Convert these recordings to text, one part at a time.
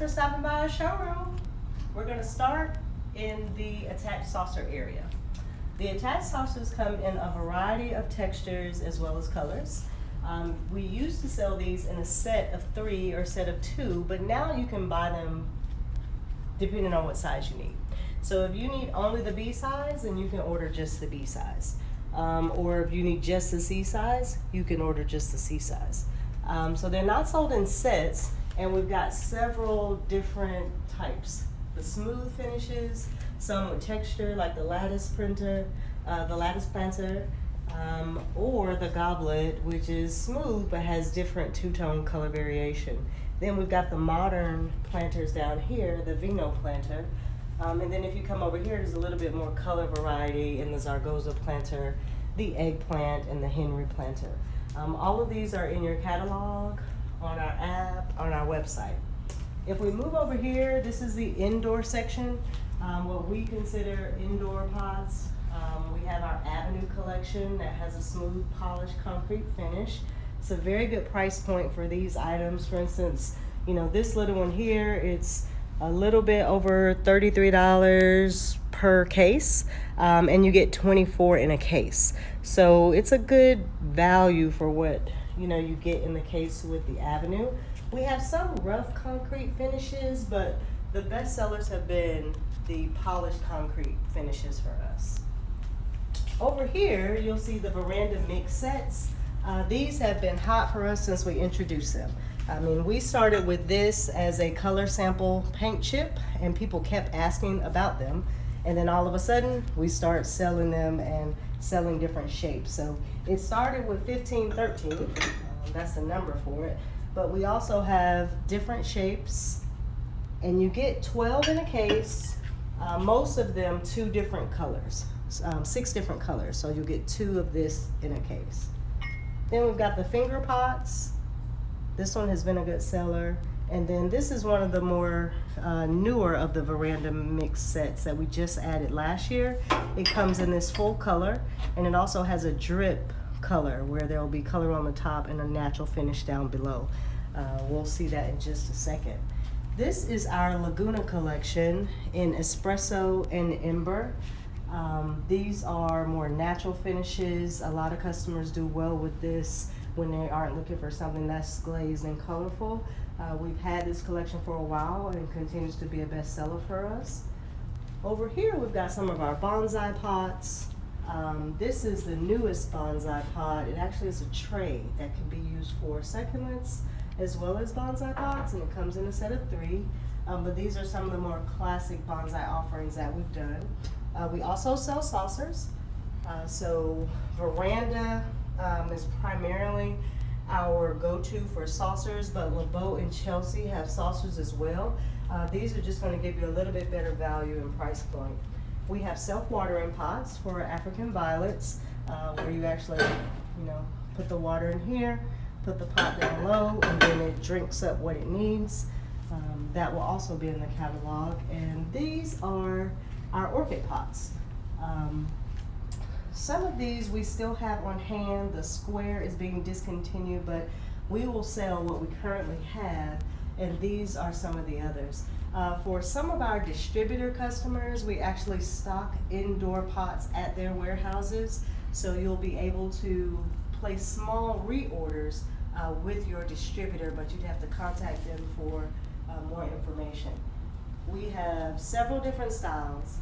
for stopping by our showroom. We're going to start in the attached saucer area. The attached saucers come in a variety of textures as well as colors. We used to sell these in a set of 3 or set of 2, but now you can buy them depending on what size you need. So if you need only the B size, then you can order just the B size. Or if you need just the C size, you can order just the C size. So they're not sold in sets, and we've got several different types. The smooth finishes, some with texture like the lattice planter, or the goblet, which is smooth but has different two-tone color variation. Then we've got the modern planters down here, the Vino planter. And then if you come over here, there's a little bit more color variety in the Zaragoza planter, the eggplant, and the Henry planter. All of these are in your catalog, on our app, on our website. If we move over here, this is the indoor section, what we consider indoor pots. We have our Avenue collection that has a smooth polished concrete finish. It's a very good price point for these items. For instance, this little one here, it's a little bit over $33 per case, and you get 24 in a case. So it's a good value for what you get in the case with the Avenue. We have some rough concrete finishes, but the best sellers have been the polished concrete finishes for us. Over here, you'll see the veranda mix sets. These have been hot for us since we introduced them. We started with this as a color sample paint chip, and people kept asking about them. And then all of a sudden, we start selling them and selling different shapes. So it started with 1513, that's the number for it. But we also have different shapes, and you get 12 in a case, most of them 2 different colors, 6 different colors. So you get 2 of this in a case. Then we've got the finger pots. This one has been a good seller. And then this is one of the more newer of the veranda mix sets that we just added last year. It comes in this full color, and it also has a drip color where there will be color on the top and a natural finish down below. We'll see that in just a second. This is our Laguna collection in espresso and ember. These are more natural finishes. A lot of customers do well with this when they aren't looking for something that's glazed and colorful. We've had this collection for a while, and it continues to be a bestseller for us. Over here, we've got some of our bonsai pots. This is the newest bonsai pot. It actually is a tray that can be used for succulents as well as bonsai pots, and it comes in a set of 3. But these are some of the more classic bonsai offerings that we've done. We also sell saucers. So veranda is primarily our go-to for saucers, but LeBeau and Chelsea have saucers as well. These are just going to give you a little bit better value and price point. We have self-watering pots for African violets, where you actually, put the water in here, put the pot down low, and then it drinks up what it needs. That will also be in the catalog. And these are our orchid pots. Some of these we still have on hand. The square is being discontinued, but we will sell what we currently have, and these are some of the others. For some of our distributor customers, we actually stock indoor pots at their warehouses, so you'll be able to place small reorders with your distributor, but you'd have to contact them for more information. We have several different styles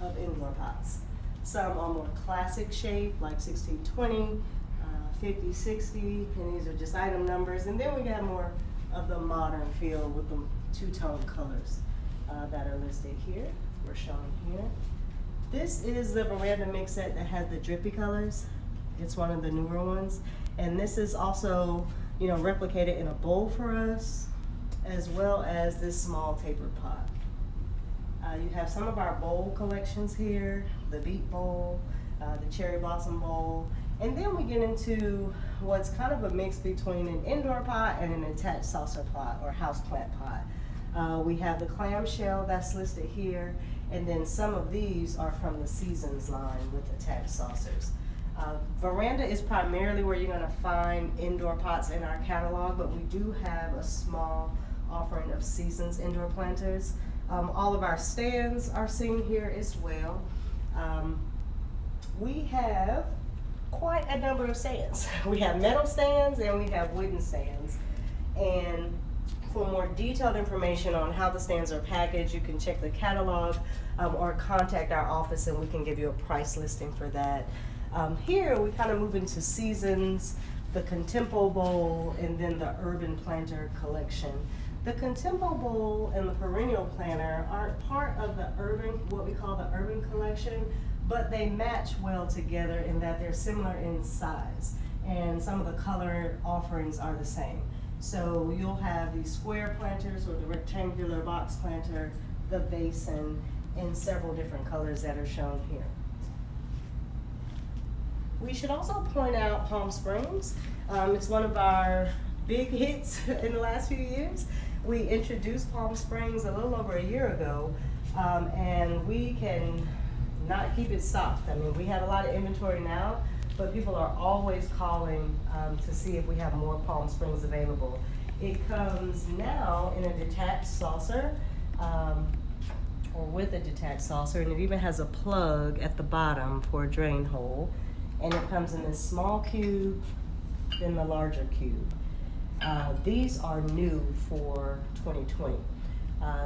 of indoor pots. Some are more classic shape, like 1620, 5060, and these are just item numbers. And then we got more of the modern feel with the 2-tone colors that are listed here. We're showing here. This is the veranda mix set that has the drippy colors. It's one of the newer ones. And this is also, replicated in a bowl for us, as well as this small tapered pot. You have some of our bowl collections here, the beet bowl, the cherry blossom bowl, and then we get into what's kind of a mix between an indoor pot and an attached saucer pot or houseplant pot. We have the clamshell that's listed here, and then some of these are from the Seasons line with attached saucers. Veranda is primarily where you're going to find indoor pots in our catalog, but we do have a small offering of Seasons indoor planters. All of our stands are seen here as well. We have quite a number of stands. We have metal stands and we have wooden stands. And for more detailed information on how the stands are packaged, you can check the catalog or contact our office and we can give you a price listing for that. Here we kind of move into Seasons, the Contempo Bowl, and then the Urban Planter collection. The Contempo Bowl and the Perennial Planter aren't part of the urban, what we call the Urban collection, but they match well together in that they're similar in size, and some of the color offerings are the same. So you'll have the square planters or the rectangular box planter, the basin, in several different colors that are shown here. We should also point out Palm Springs. It's one of our big hits in the last few years. We introduced Palm Springs a little over a year ago, and we can not keep it stocked. I mean, we have a lot of inventory now, but people are always calling to see if we have more Palm Springs available. It comes now in a detached saucer, or with a detached saucer, and it even has a plug at the bottom for a drain hole. And it comes in this small cube, then the larger cube. These are new for 2020.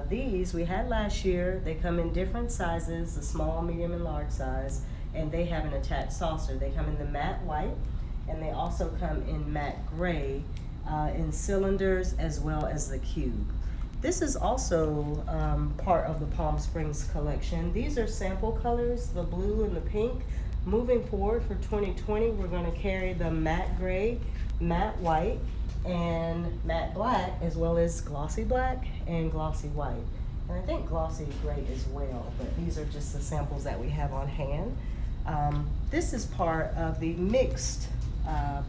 These we had last year. They come in different sizes, the small, medium, and large size, and they have an attached saucer. They come in the matte white, and they also come in matte gray in cylinders as well as the cube. This is also part of the Palm Springs collection. These are sample colors, the blue and the pink. Moving forward for 2020, we're going to carry the matte gray, matte white, and matte black, as well as glossy black and glossy white. And I think glossy gray as well, but these are just the samples that we have on hand. This is part of the mixed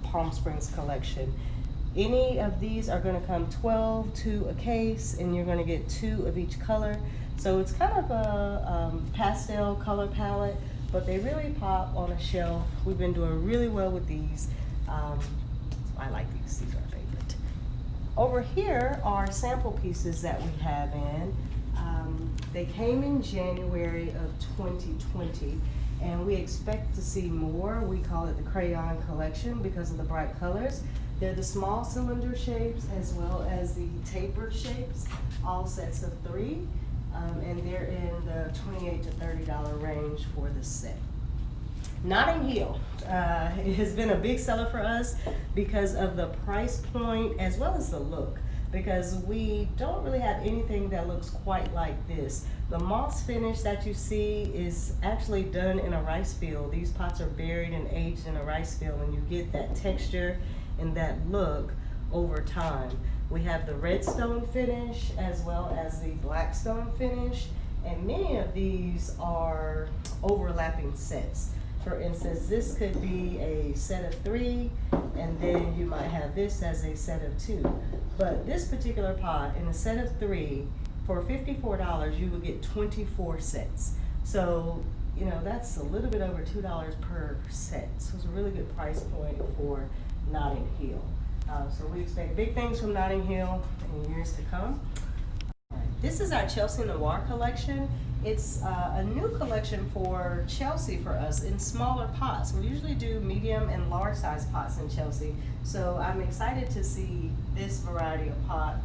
Palm Springs collection. Any of these are going to come 12 to a case, and you're going to get 2 of each color. So it's kind of a pastel color palette, but they really pop on a shelf. We've been doing really well with these. I like these. These are our favorite. Over here are sample pieces that we have in. They came in January of 2020, and we expect to see more. We call it the crayon collection because of the bright colors. They're the small cylinder shapes as well as the tapered shapes, all sets of 3. And they're in the $28 to $30 range for the set. Notting Hill it has been a big seller for us because of the price point as well as the look, because we don't really have anything that looks quite like this. The moss finish that you see is actually done in a rice field. These pots are buried and aged in a rice field, and you get that texture and that look over time. We have the redstone finish as well as the blackstone finish, and many of these are overlapping sets. For instance, this could be a set of 3, and then you might have this as a set of 2. But this particular pot, in a set of 3, for $54, you would get 24 sets. So, you know, that's a little bit over $2 per set. So it's a really good price point for Notting Hill. So we expect big things from Notting Hill in years to come. This is our Chelsea Noir collection. It's a new collection for Chelsea for us in smaller pots. We usually do medium and large size pots in Chelsea. So I'm excited to see this variety of pot,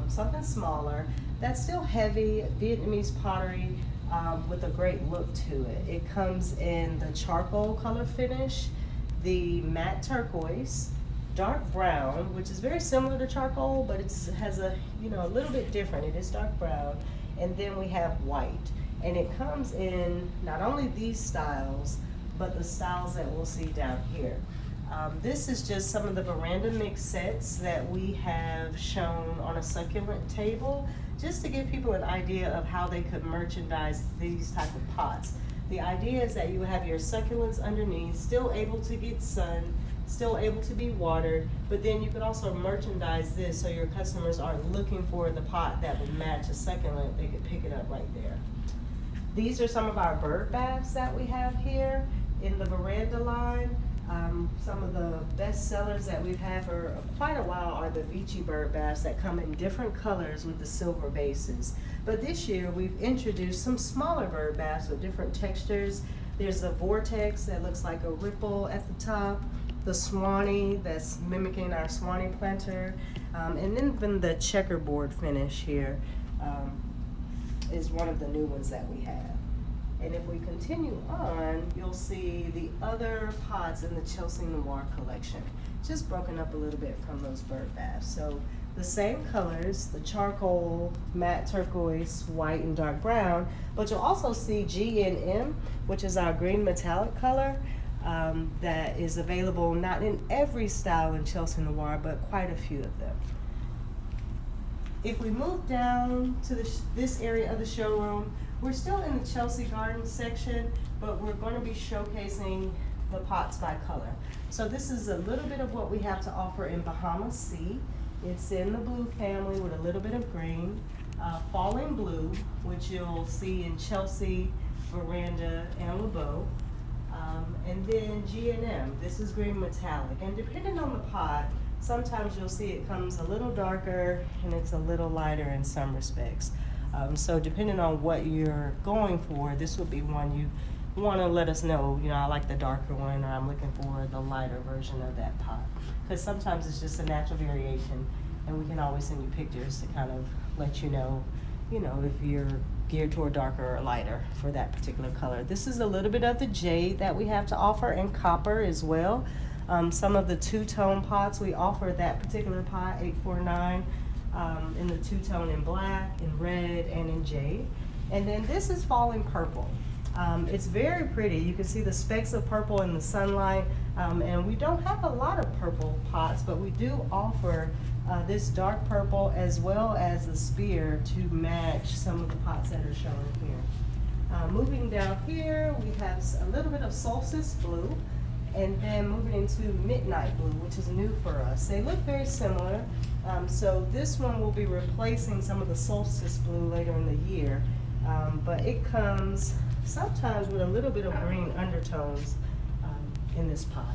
something smaller, that's still heavy, Vietnamese pottery with a great look to it. It comes in the charcoal color finish, the matte turquoise, dark brown, which is very similar to charcoal, but it has a little bit different. It is dark brown, and then we have white, and it comes in not only these styles, but the styles that we'll see down here. This is just some of the veranda mix sets that we have shown on a succulent table, just to give people an idea of how they could merchandise these type of pots. The idea is that you have your succulents underneath, still able to get sun, still able to be watered, but then you could also merchandise this so your customers aren't looking for the pot that would match a succulent. They could pick it up right there. These are some of our bird baths that we have here in the veranda line. Some of the best sellers that we've had for quite a while are the Vici bird baths that come in different colors with the silver bases. But this year we've introduced some smaller bird baths with different textures. There's the Vortex that looks like a ripple at the top, the Swanee that's mimicking our Swanee planter, and then even the checkerboard finish here is one of the new ones that we have. And if we continue on, you'll see the other pots in the Chelsea Noir collection, just broken up a little bit from those bird baths. So the same colors, the charcoal, matte turquoise, white, and dark brown, but you'll also see G and M, which is our green metallic color, that is available not in every style in Chelsea Noir, but quite a few of them. If we move down to this area of the showroom, we're still in the Chelsea Gardens section, but we're going to be showcasing the pots by color. So this is a little bit of what we have to offer in Bahama Sea. It's in the blue family with a little bit of green, falling blue, which you'll see in Chelsea, Veranda, and LeBeau. And then G&M, this is green metallic. And depending on the pot, sometimes you'll see it comes a little darker and it's a little lighter in some respects. So depending on what you're going for, this would be one you want to let us know, I like the darker one, or I'm looking for the lighter version of that pot. Because sometimes it's just a natural variation, and we can always send you pictures to kind of let you know, if you're geared toward darker or lighter for that particular color. This is a little bit of the jade that we have to offer, and copper as well. Some of the two-tone pots, we offer that particular pot, 849, in the two-tone in black, in red, and in jade. And then this is falling purple. It's very pretty. You can see the specks of purple in the sunlight, and we don't have a lot of purple pots, but we do offer this dark purple as well as the spear to match some of the pots that are shown here. Moving down here, we have a little bit of solstice blue, and then moving into midnight blue, which is new for us. They look very similar, so this one will be replacing some of the solstice blue later in the year, but it comes sometimes with a little bit of green undertones in this pot.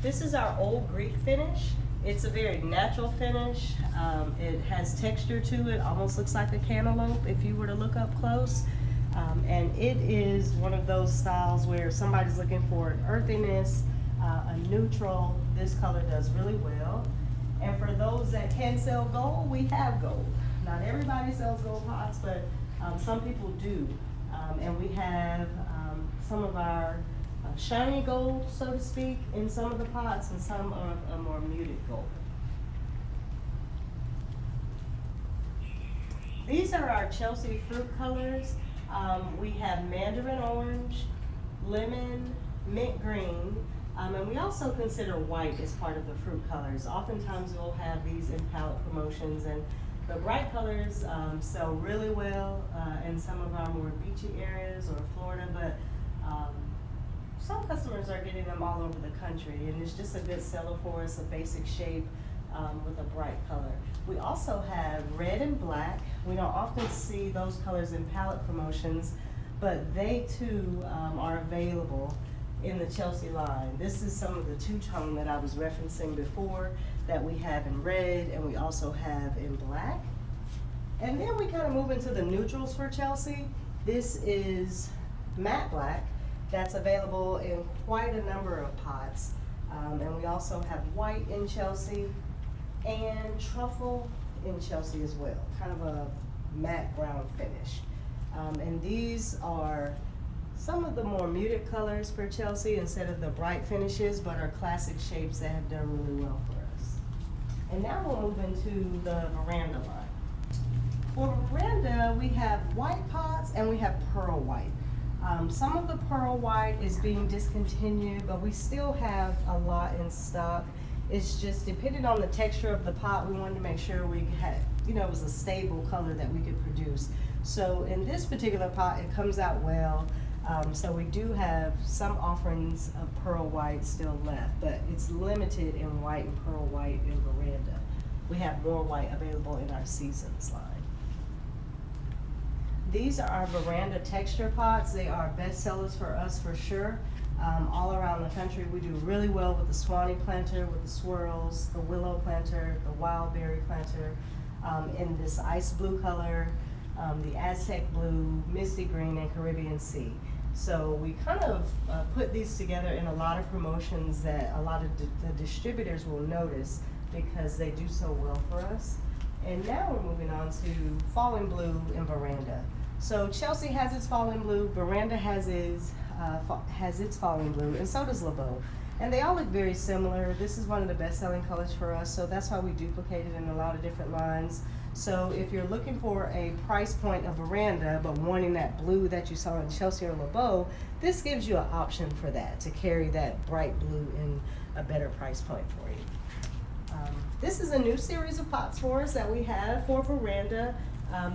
This is our old Greek finish. It's a very natural finish. It has texture to it, almost looks like a cantaloupe if you were to look up close. And it is one of those styles where somebody's looking for an earthiness, a neutral. This color does really well. And for those that can sell gold, we have gold. Not everybody sells gold pots, but some people do. And we have some of our shiny gold, so to speak, in some of the pots, and some are a more muted gold. These are our Chelsea fruit colors. We have mandarin orange, lemon, mint green, and we also consider white as part of the fruit colors. Oftentimes we'll have these in palette promotions, and the bright colors sell really well in some of our more beachy areas or Florida, but some customers are getting them all over the country, and it's just a good seller for us, a basic shape with a bright color. We also have red and black. We don't often see those colors in palette promotions, but they too are available in the Chelsea line. This is some of the two-tone that I was referencing before that we have in red, and we also have in black. And then we kind of move into the neutrals for Chelsea. This is matte black. That's available in quite a number of pots. And we also have white in Chelsea and truffle in Chelsea as well, kind of a matte brown finish. And these are some of the more muted colors for Chelsea instead of the bright finishes, but are classic shapes that have done really well for us. And now we'll move into the Veranda line. For Veranda, we have white pots and we have pearl white. Some of the pearl white is being discontinued, but we still have a lot in stock. It's just depending on the texture of the pot, we wanted to make sure we had, it was a stable color that we could produce. So in this particular pot, it comes out well. So we do have some offerings of pearl white still left, but it's limited in white and pearl white in Veranda. We have more white available in our Seasons line. These are our veranda texture pots. They are best sellers for us for sure. All around the country, we do really well with the Swanee planter, with the swirls, the willow planter, the wild berry planter, in this ice blue color, the Aztec blue, misty green, and Caribbean sea. So we kind of put these together in a lot of promotions that a lot of the distributors will notice because they do so well for us. And now we're moving on to falling blue and veranda. So Chelsea has its falling blue, veranda has its falling blue, and so does LeBeau. And they all look very similar. This is one of the best-selling colors for us, so that's why we duplicate it in a lot of different lines. So if you're looking for a price point of veranda, but wanting that blue that you saw in Chelsea or LeBeau, this gives you an option for that, to carry that bright blue in a better price point for you. This is a new series of pots for us that we have for veranda.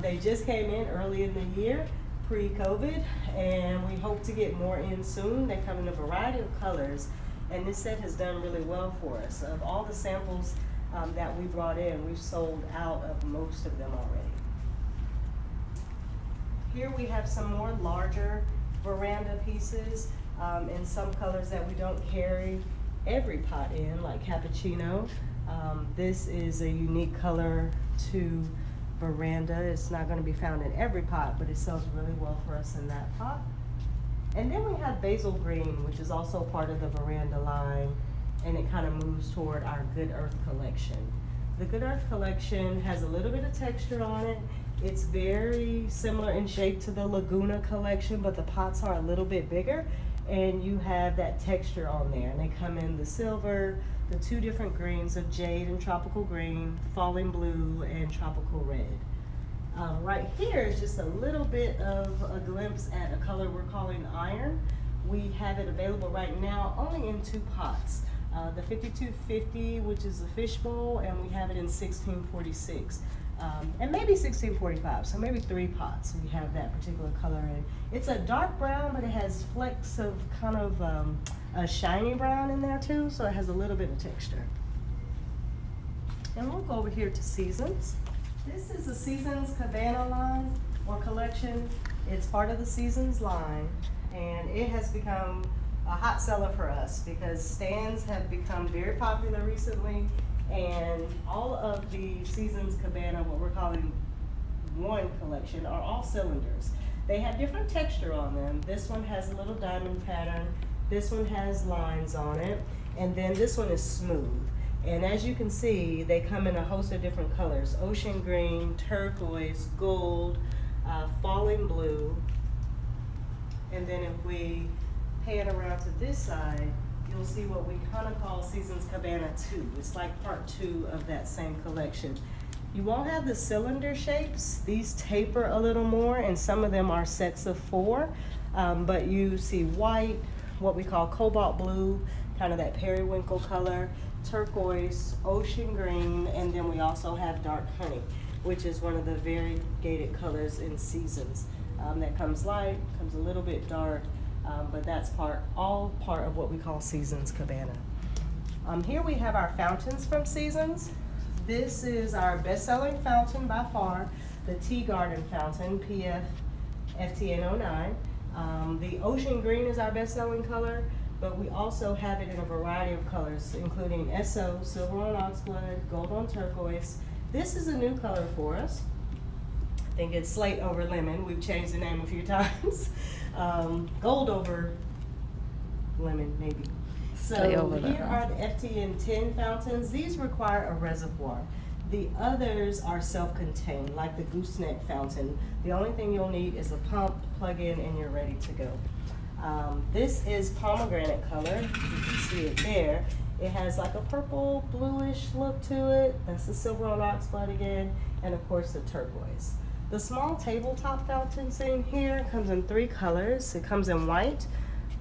They just came in early in the year, pre-COVID, and we hope to get more in soon. They come in a variety of colors, and this set has done really well for us. Of all the samples that we brought in, we've sold out of most of them already. Here we have some more larger veranda pieces in some colors that we don't carry every pot in, like cappuccino. This is a unique color to veranda. It's not going to be found in every pot, but it sells really well for us in that pot. And then we have basil green, which is also part of the veranda line, and it kind of moves toward our Good Earth collection. The Good Earth collection has a little bit of texture on it. It's very similar in shape to the Laguna collection, but the pots are a little bit bigger, and you have that texture on there. And they come in the silver, the two different greens of jade and tropical green, falling blue, and tropical red. Right here is just a little bit of a glimpse at a color we're calling iron. We have it available right now only in two pots. The 5250, which is a fishbowl, and we have it in 1646. And maybe 1645, so maybe three pots we have that particular color in. It's a dark brown, but it has flecks of kind of a shiny brown in there too, so it has a little bit of texture. And we'll go over here to Seasons. This is the Seasons Cabana line or collection. It's part of the Seasons line, and it has become a hot seller for us because stands have become very popular recently, and all of the Seasons Cabana, what we're calling one collection, are all cylinders. They have different texture on them. This one has a little diamond pattern, this one has lines on it, and then this one is smooth. And as you can see, they come in a host of different colors: ocean green, turquoise, gold, falling blue. And then if we pan around to this side, you'll see what we kind of call Seasons Cabana 2. It's like part 2 of that same collection. You won't have the cylinder shapes. These taper a little more, and some of them are sets of 4. But you see white, what we call cobalt blue, kind of that periwinkle color, turquoise, ocean green, and then we also have dark honey, which is one of the variegated colors in Seasons. That comes light, comes a little bit dark, but that's all part of what we call Seasons Cabana. Here we have our fountains from Seasons. This is our best-selling fountain by far, the Tea Garden Fountain, PF FTN09. The ocean green is our best-selling color, but we also have it in a variety of colors, including SO, silver on oxblood, gold on turquoise. This is a new color for us. I think it's slate over lemon. We've changed the name a few times. Gold over lemon, maybe. So here are the FTN 10 fountains. These require a reservoir. The others are self-contained, like the gooseneck fountain. The only thing you'll need is a pump, plug in, and you're ready to go. This is pomegranate color. You can see it there. It has like a purple, bluish look to it. That's the silver on oxblood again, and of course the turquoise. The small tabletop fountain sitting here comes in 3 colors. It comes in white,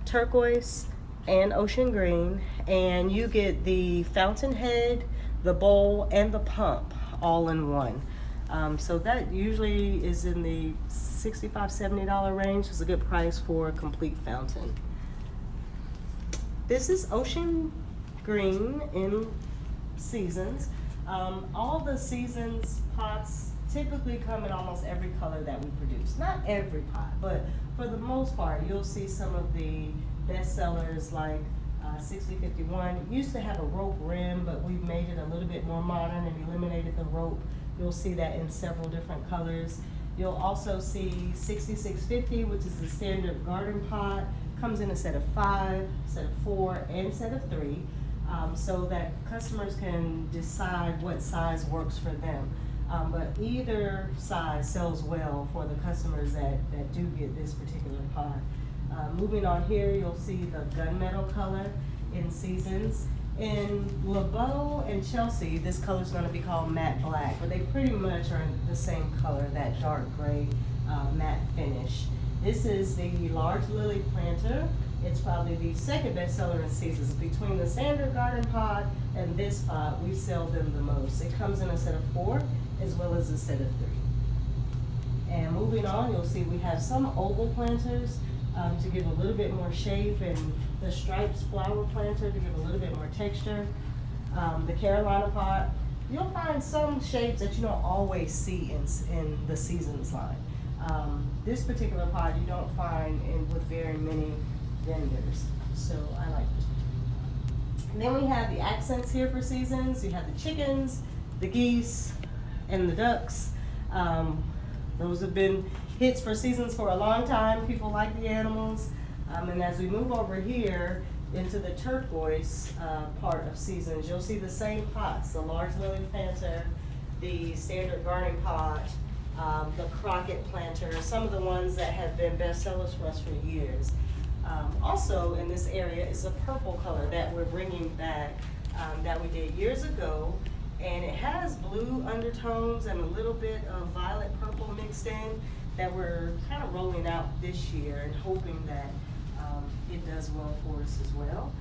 turquoise, and ocean green, and you get the fountain head, the bowl, and the pump all in one. So that usually is in the $65, $70 range. It's a good price for a complete fountain. This is ocean green in Seasons. All the Seasons pots typically come in almost every color that we produce. Not every pot, but for the most part, you'll see some of the best sellers like 6051. It used to have a rope rim, but we've made it a little bit more modern and eliminated the rope. You'll see that in several different colors. You'll also see 6650, which is the standard garden pot. Comes in a set of 5, set of 4, and set of 3, so that customers can decide what size works for them. But either size sells well for the customers that do get this particular pot. Moving on here, you'll see the gunmetal color in Seasons. In LeBeau and Chelsea, this color is going to be called matte black, but they pretty much are the same color, that dark gray matte finish. This is the large lily planter. It's probably the second best seller in Seasons. Between the standard garden pot and this pot, we sell them the most. It comes in a set of 4 as well as a set of 3. And moving on, you'll see we have some oval planters to give a little bit more shape, and the stripes flower planter to give a little bit more texture. The Carolina pot, you'll find some shapes that you don't always see in the Seasons line. This particular pot you don't find with very many vendors, so I like this. And then we have the accents here for Seasons. You have the chickens, the geese, and the ducks. Those have been hits for Seasons for a long time. People like the animals. And as we move over here into the turquoise part of Seasons, you'll see the same pots, the large lily planter, the standard garden pot, the Crockett planter, some of the ones that have been bestsellers for us for years. Also in this area is a purple color that we're bringing back that we did years ago, and it has blue undertones and a little bit of violet purple mixed in that we're kind of rolling out this year and hoping that it does well for us as well.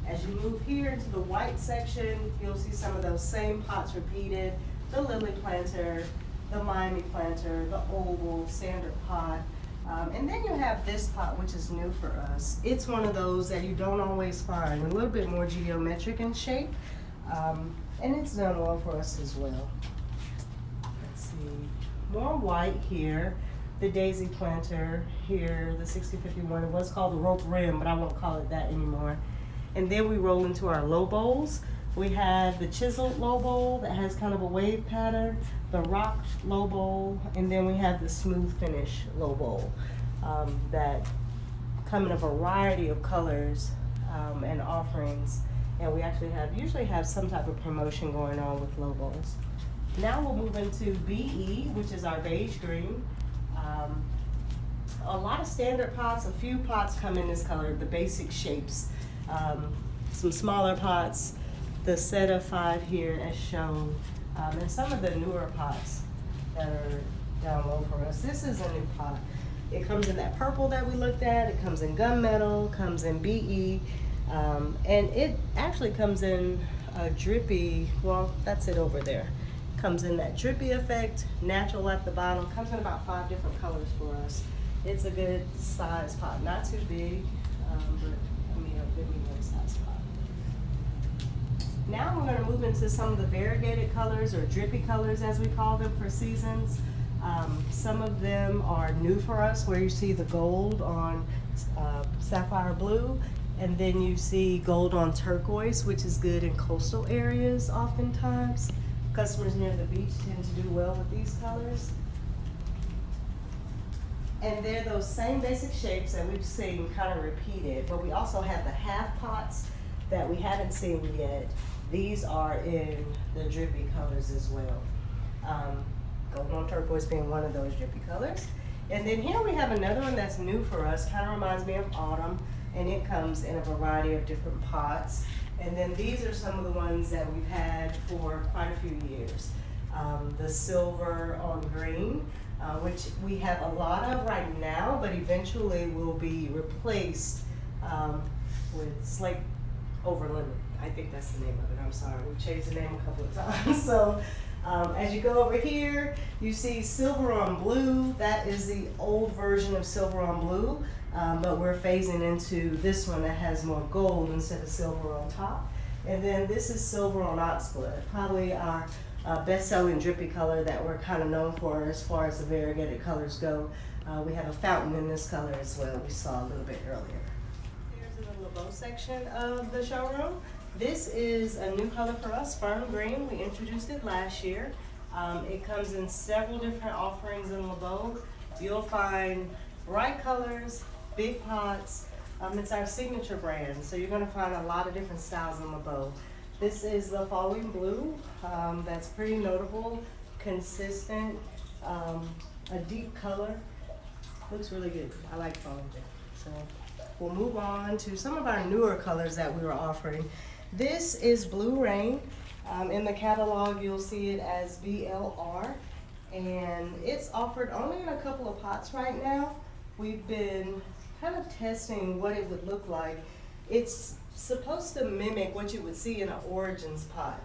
As you move here into the white section, you'll see some of those same pots repeated, the lily planter, the Miami planter, the oval, standard pot. And then you have this pot, which is new for us. It's one of those that you don't always find, a little bit more geometric in shape. And it's done well for us as well. Let's see, more white here. The daisy planter here, the 6051. It was called the rope rim, but I won't call it that anymore. And then we roll into our low bowls. We have the chiseled low bowl that has kind of a wave pattern, the rocked low bowl, and then we have the smooth finish low bowl that come in a variety of colors and offerings. And we actually usually have some type of promotion going on with low bowls. Now we'll move into BE, which is our beige green. A lot of standard pots, a few pots come in this color, the basic shapes. Some smaller pots, the set of 5 here as shown, and some of the newer pots that are down low for us. This is a new pot. It comes in that purple that we looked at, it comes in gunmetal, comes in BE, and it actually comes in a drippy, well, that's it over there. Comes in that drippy effect, natural at the bottom, comes in about 5 different colors for us. It's a good size pot, not too big, but I mean a good medium size pot. Now we're going to move into some of the variegated colors, or drippy colors as we call them for Seasons. Some of them are new for us, where you see the gold on sapphire blue, and then you see gold on turquoise, which is good in coastal areas oftentimes. Customers near the beach tend to do well with these colors. And they're those same basic shapes that we've seen kind of repeated, but we also have the half pots that we haven't seen yet. These are in the drippy colors as well. Gold on turquoise being one of those drippy colors. And then here we have another one that's new for us, kind of reminds me of autumn, and it comes in a variety of different pots. And then these are some of the ones that we've had for quite a few years. The silver on green, which we have a lot of right now, but eventually will be replaced with slate over lemon. I think that's the name of it. I'm sorry, we've changed the name a couple of times. So as you go over here, you see silver on blue. That is the old version of silver on blue, but we're phasing into this one that has more gold instead of silver on top. And then this is silver on oxblood, probably our best-selling drippy color that we're kind of known for as far as the variegated colors go. We have a fountain in this color as well, we saw a little bit earlier. Here's the LeBeau section of the showroom. This is a new color for us, Fern Green. We introduced it last year. It comes in several different offerings in LeBeau. You'll find bright colors, big pots. It's our signature brand, so you're going to find a lot of different styles in LeBeau. This is the falling blue. That's pretty notable, consistent, a deep color. Looks really good. I like falling blue. So we'll move on to some of our newer colors that we were offering. This is Blue Rain. In the catalog, you'll see it as BLR, and it's offered only in a couple of pots right now. We've been kind of testing what it would look like. It's supposed to mimic what you would see in an Origins pot.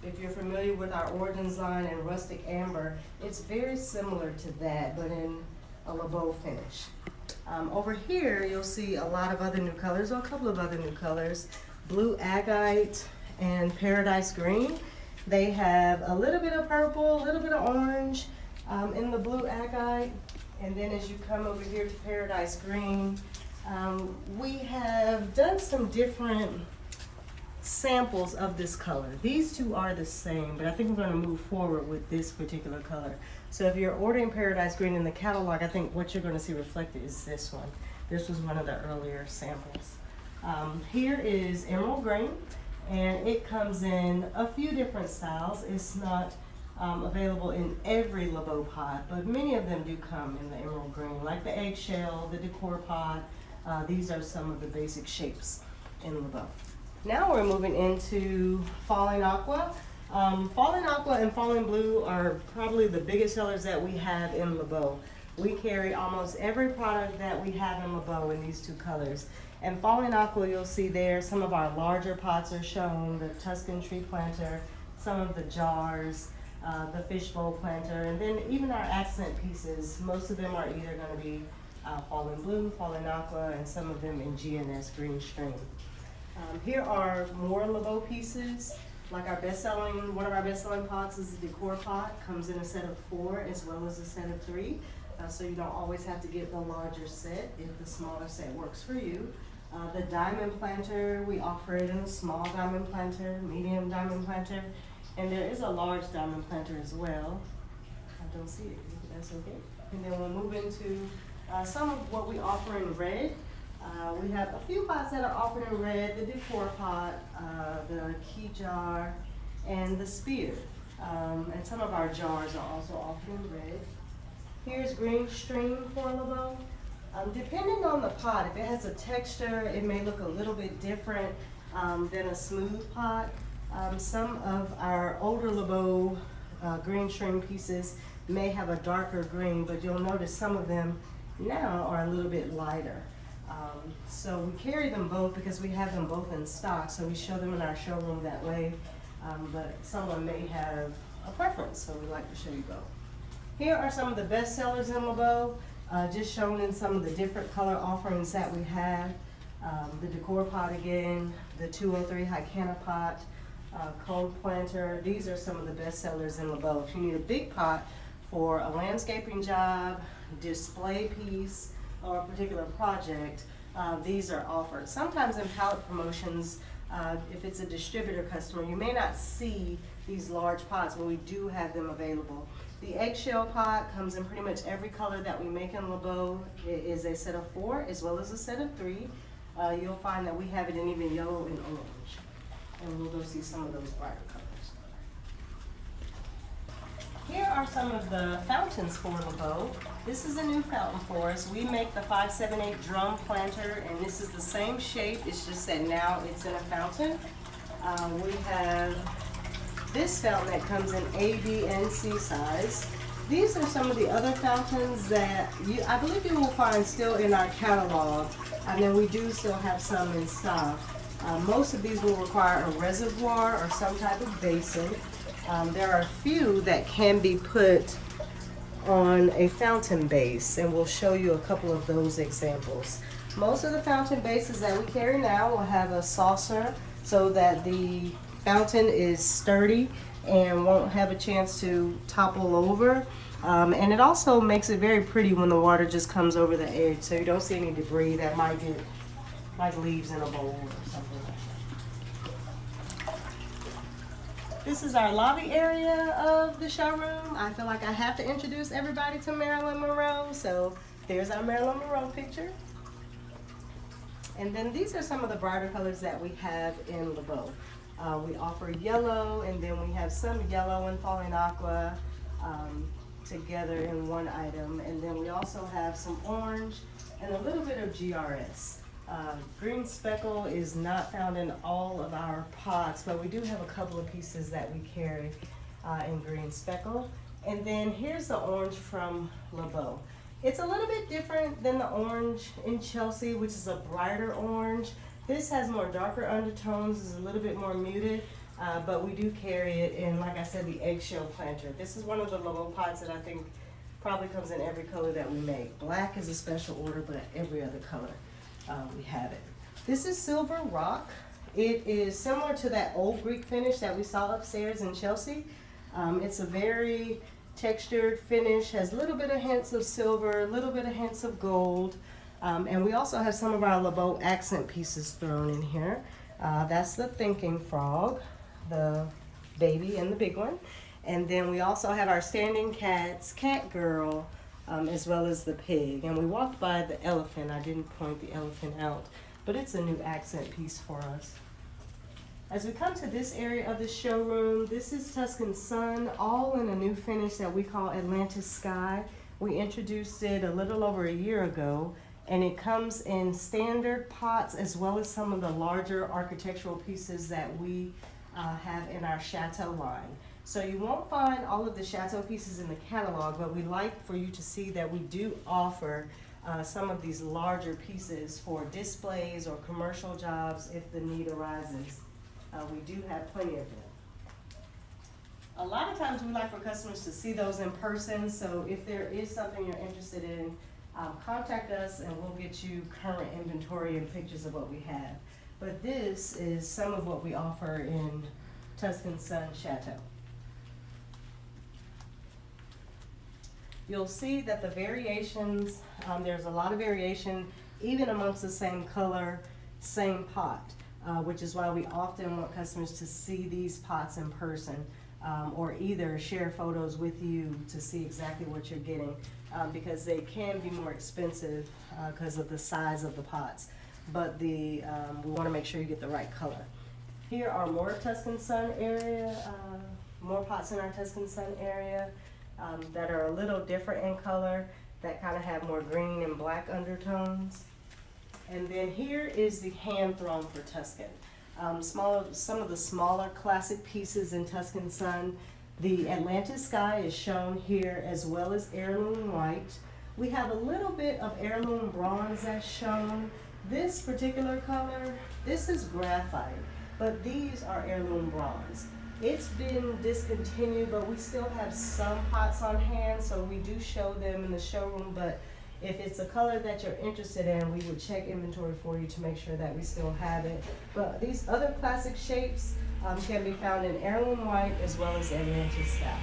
If you're familiar with our Origins line and Rustic Amber, it's very similar to that, but in a LeBeau finish. Over here, you'll see a lot of other new colors, or a couple of other new colors. Blue Agate and Paradise Green. They have a little bit of purple, a little bit of orange in the Blue Agate. And then as you come over here to Paradise Green, we have done some different samples of this color. These two are the same, but I think we're going to move forward with this particular color. So if you're ordering Paradise Green in the catalog, I think what you're going to see reflected is this one. This was one of the earlier samples. Here is Emerald Green, and it comes in a few different styles. It's not available in every LeBeau pot, but many of them do come in the Emerald Green, like the eggshell, the decor pot. These are some of the basic shapes in LeBeau. Now we're moving into Falling Aqua. Falling Aqua and Falling Blue are probably the biggest sellers that we have in LeBeau. We carry almost every product that we have in LeBeau in these two colors. And Falling Aqua, you'll see there, some of our larger pots are shown, the Tuscan tree planter, some of the jars, the fishbowl planter, and then even our accent pieces. Most of them are either going to be Falling Blue, Falling Aqua, and some of them in GNS Green Stream. Here are more LeBeau pieces. Like one of our best-selling pots is the decor pot. Comes in a set of 4 as well as a set of 3. So you don't always have to get the larger set if the smaller set works for you. The diamond planter, we offer it in a small diamond planter, medium diamond planter, and there is a large diamond planter as well. I don't see it, that's okay. And then we'll move into some of what we offer in red. We have a few pots that are offered in red, the decor pot, the key jar, and the spear. And some of our jars are also offered in red. Here's Green Stream for LeBeau. Depending on the pot, if it has a texture, it may look a little bit different than a smooth pot. Some of our older LeBeau green string pieces may have a darker green, but you'll notice some of them now are a little bit lighter. So we carry them both because we have them both in stock, so we show them in our showroom that way, but someone may have a preference, so we like to show you both. Here are some of the best sellers in LeBeau, just shown in some of the different color offerings that we have. The decor pot again, the 203 Hycana pot, cone planter. These are some of the best sellers in LeBeau. If you need a big pot for a landscaping job, display piece, or a particular project, these are offered. Sometimes in pallet promotions, if it's a distributor customer, you may not see these large pots, but we do have them available. The eggshell pot comes in pretty much every color that we make in LeBeau. It is a set of 4 as well as a set of 3. You'll find that we have it in even yellow and orange. And we'll go see some of those brighter colors. Here are some of the fountains for LeBeau. This is a new fountain for us. We make the 578 drum planter, and this is the same shape. It's just that now it's in a fountain. We have this fountain that comes in A, B, and C size. These are some of the other fountains that I believe you will find still in our catalog, and then we do still have some in stock. Most of these will require a reservoir or some type of basin. There are a few that can be put on a fountain base, and we'll show you a couple of those examples. Most of the fountain bases that we carry now will have a saucer so that the fountain is sturdy and won't have a chance to topple over. And it also makes it very pretty when the water just comes over the edge, so you don't see any debris that might get like leaves in a bowl or something like that. This is our lobby area of the showroom. I feel like I have to introduce everybody to Marilyn Monroe, so there's our Marilyn Monroe picture. And then these are some of the brighter colors that we have in LeBeau. We offer yellow, and then we have some yellow and falling aqua together in one item. And then we also have some orange and a little bit of GRS. Green speckle is not found in all of our pots, but we do have a couple of pieces that we carry in green speckle. And then here's the orange from LeBeau. It's a little bit different than the orange in Chelsea, which is a brighter orange. This has more darker undertones, is a little bit more muted, but we do carry it in, like I said, the eggshell planter. This is one of the LeBeau pots that I think probably comes in every color that we make. Black is a special order, but every other color we have it. This is silver rock. It is similar to that old Greek finish that we saw upstairs in Chelsea. It's a very textured finish, has a little bit of hints of silver, a little bit of hints of gold. And we also have some of our LeBeau accent pieces thrown in here. That's the thinking frog, the baby and the big one. And then we also have our standing cats, cat girl, as well as the pig. And we walked by the elephant. I didn't point the elephant out, but it's a new accent piece for us. As we come to this area of the showroom, this is Tuscan Sun, all in a new finish that we call Atlantis Sky. We introduced it a little over a year ago, and it comes in standard pots as well as some of the larger architectural pieces that we have in our Chateau line. So you won't find all of the Chateau pieces in the catalog, but we like for you to see that we do offer some of these larger pieces for displays or commercial jobs if the need arises. We do have plenty of them. A lot of times we like for customers to see those in person, so if there is something you're interested in, contact us and we'll get you current inventory and pictures of what we have. But this is some of what we offer in Tuscan Sun Chateau. You'll see that the variations, there's a lot of variation even amongst the same color, same pot. Which is why we often want customers to see these pots in person, or either share photos with you to see exactly what you're getting, because they can be more expensive because of the size of the pots. But we want to make sure you get the right color. Here are more Tuscan Sun area, more pots in our Tuscan Sun area that are a little different in color, that kind of have more green and black undertones. And then here is the hand thrown for Tuscan. Some of the smaller classic pieces in Tuscan Sun. The Atlantis Sky is shown here as well as heirloom white. We have a little bit of heirloom bronze that's shown. This particular color, this is graphite, but these are heirloom bronze. It's been discontinued, but we still have some pots on hand, so we do show them in the showroom, but if it's a color that you're interested in, we would check inventory for you to make sure that we still have it. But these other classic shapes can be found in heirloom white as well as Atlantis Sky.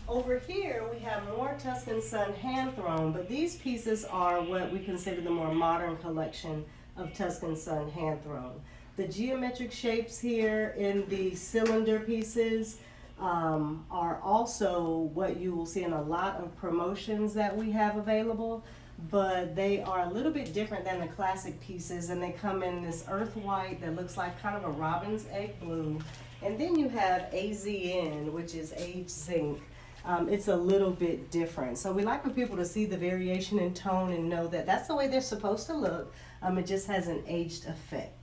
Over here, we have more Tuscan Sun hand thrown, but these pieces are what we consider the more modern collection of Tuscan Sun hand thrown. The geometric shapes here in the cylinder pieces are also what you will see in a lot of promotions that we have available, but they are a little bit different than the classic pieces, and they come in this earth white that looks like kind of a robin's egg blue. And then you have AZN, which is aged zinc. It's a little bit different. So we like for people to see the variation in tone and know that that's the way they're supposed to look. It just has an aged effect.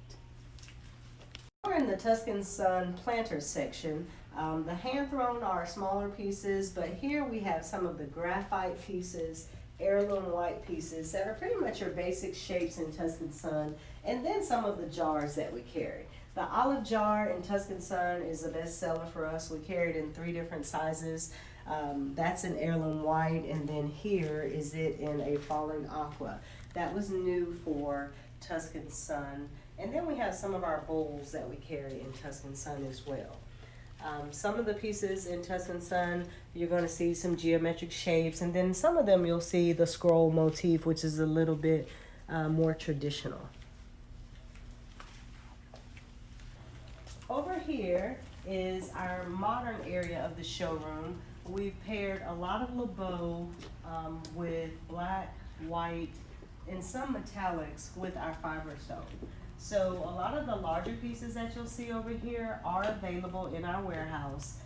We're in the Tuscan Sun planter section. The hand thrown are smaller pieces, but here we have some of the graphite pieces, heirloom white pieces that are pretty much your basic shapes in Tuscan Sun, and then some of the jars that we carry. The olive jar in Tuscan Sun is a best seller for us. We carry it in 3 different sizes. That's an heirloom white, and then here is it in a falling aqua. That was new for Tuscan Sun. And then we have some of our bowls that we carry in Tuscan Sun as well. Some of the pieces in Tuscan Sun, you're going to see some geometric shapes, and then some of them you'll see the scroll motif, which is a little bit more traditional. Over here is our modern area of the showroom. We've paired a lot of LeBeau with black, white, and some metallics with our fiber stone. So a lot of the larger pieces that you'll see over here are available in our warehouse.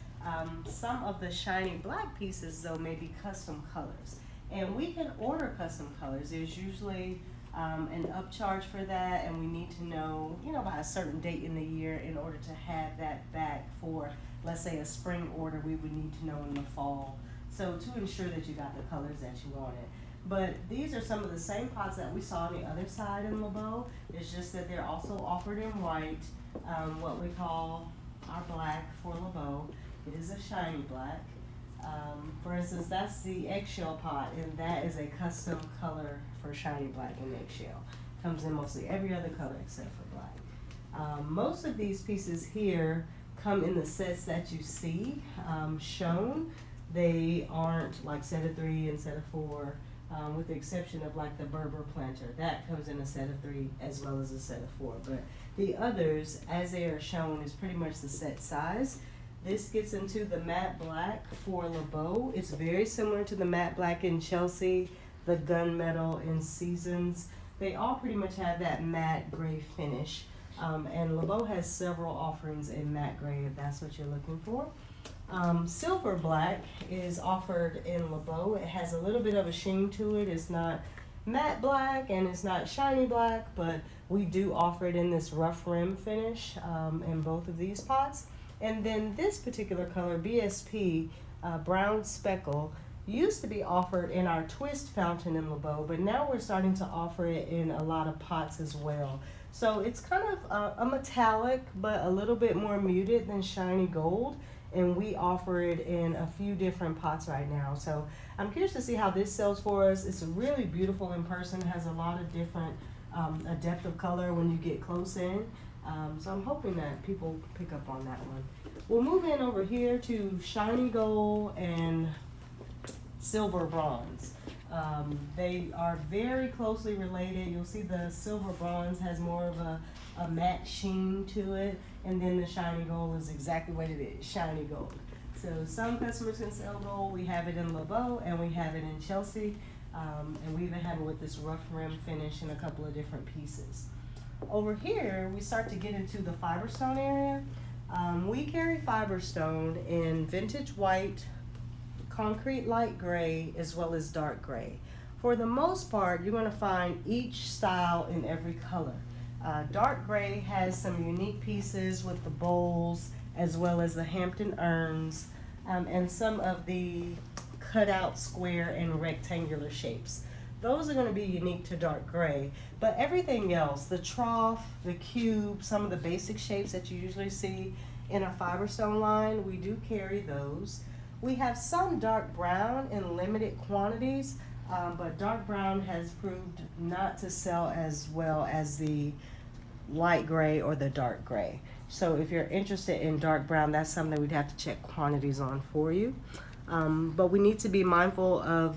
Some of the shiny black pieces though may be custom colors. And we can order custom colors. There's usually an upcharge for that, and we need to know, by a certain date in the year in order to have that back for, let's say, a spring order. We would need to know in the fall. So to ensure that you got the colors that you wanted. But these are some of the same pots that we saw on the other side in LeBeau. It's just that they're also offered in white, what we call our black for LeBeau. It is a shiny black. For instance, that's the eggshell pot, and that is a custom color for shiny black and eggshell. Comes in mostly every other color except for black. Most of these pieces here come in the sets that you see shown. They aren't like set of 3 and set of 4. With the exception of like the Berber planter. That comes in a set of 3 as well as a set of 4. But the others, as they are shown, is pretty much the set size. This gets into the matte black for LeBeau. It's very similar to the matte black in Chelsea, the gunmetal in Seasons. They all pretty much have that matte gray finish. And LeBeau has several offerings in matte gray if that's what you're looking for. Silver black is offered in LeBeau. It has a little bit of a sheen to it. It's not matte black and it's not shiny black, but we do offer it in this rough rim finish in both of these pots. And then this particular color, BSP, brown speckle, used to be offered in our twist fountain in LeBeau, but now we're starting to offer it in a lot of pots as well. So it's kind of a metallic, but a little bit more muted than shiny gold. And we offer it in a few different pots right now. So I'm curious to see how this sells for us. It's really beautiful in person. It has a lot of different, a depth of color when you get close in. So I'm hoping that people pick up on that one. We'll move in over here to shiny gold and silver bronze. They are very closely related. You'll see the silver bronze has more of a matte sheen to it, and then the shiny gold is exactly what it is, shiny gold. So some customers can sell gold. We have it in LeBeau and we have it in Chelsea, and we even have it with this rough rim finish in a couple of different pieces. Over here, we start to get into the fiberstone area. We carry fiberstone in vintage white, concrete light gray, as well as dark gray. For the most part, you're going to find each style in every color. Dark gray has some unique pieces with the bowls as well as the Hampton urns and some of the cutout square and rectangular shapes. Those are going to be unique to dark gray, but everything else, the trough, the cube, some of the basic shapes that you usually see in a fiberstone line, we do carry those. We have some dark brown in limited quantities, but dark brown has proved not to sell as well as the light gray or the dark gray. So if you're interested in dark brown, that's something we'd have to check quantities on for you. But we need to be mindful of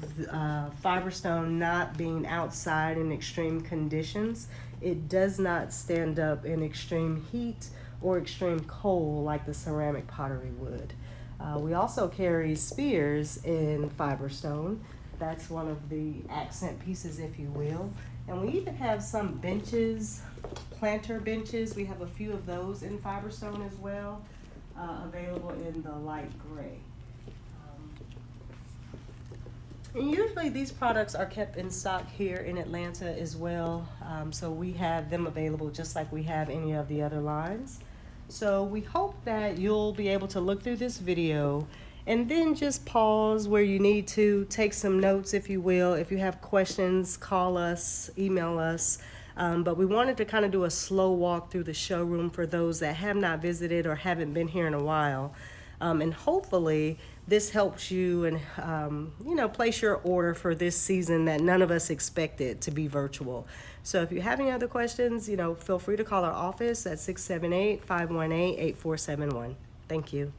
fiberstone not being outside in extreme conditions. It does not stand up in extreme heat or extreme cold like the ceramic pottery would. We also carry spears in fiberstone. That's one of the accent pieces, if you will. And we even have some benches, planter benches. We have a few of those in fiberstone as well, available in the light gray. And usually these products are kept in stock here in Atlanta as well. So we have them available just like we have any of the other lines. So we hope that you'll be able to look through this video and then just pause where you need to, take some notes if you will. If you have questions, call us, email us. But we wanted to kind of do a slow walk through the showroom for those that have not visited or haven't been here in a while. And hopefully this helps you and, you know, place your order for this season that none of us expected to be virtual. So if you have any other questions, you know, feel free to call our office at 678-518-8471. Thank you.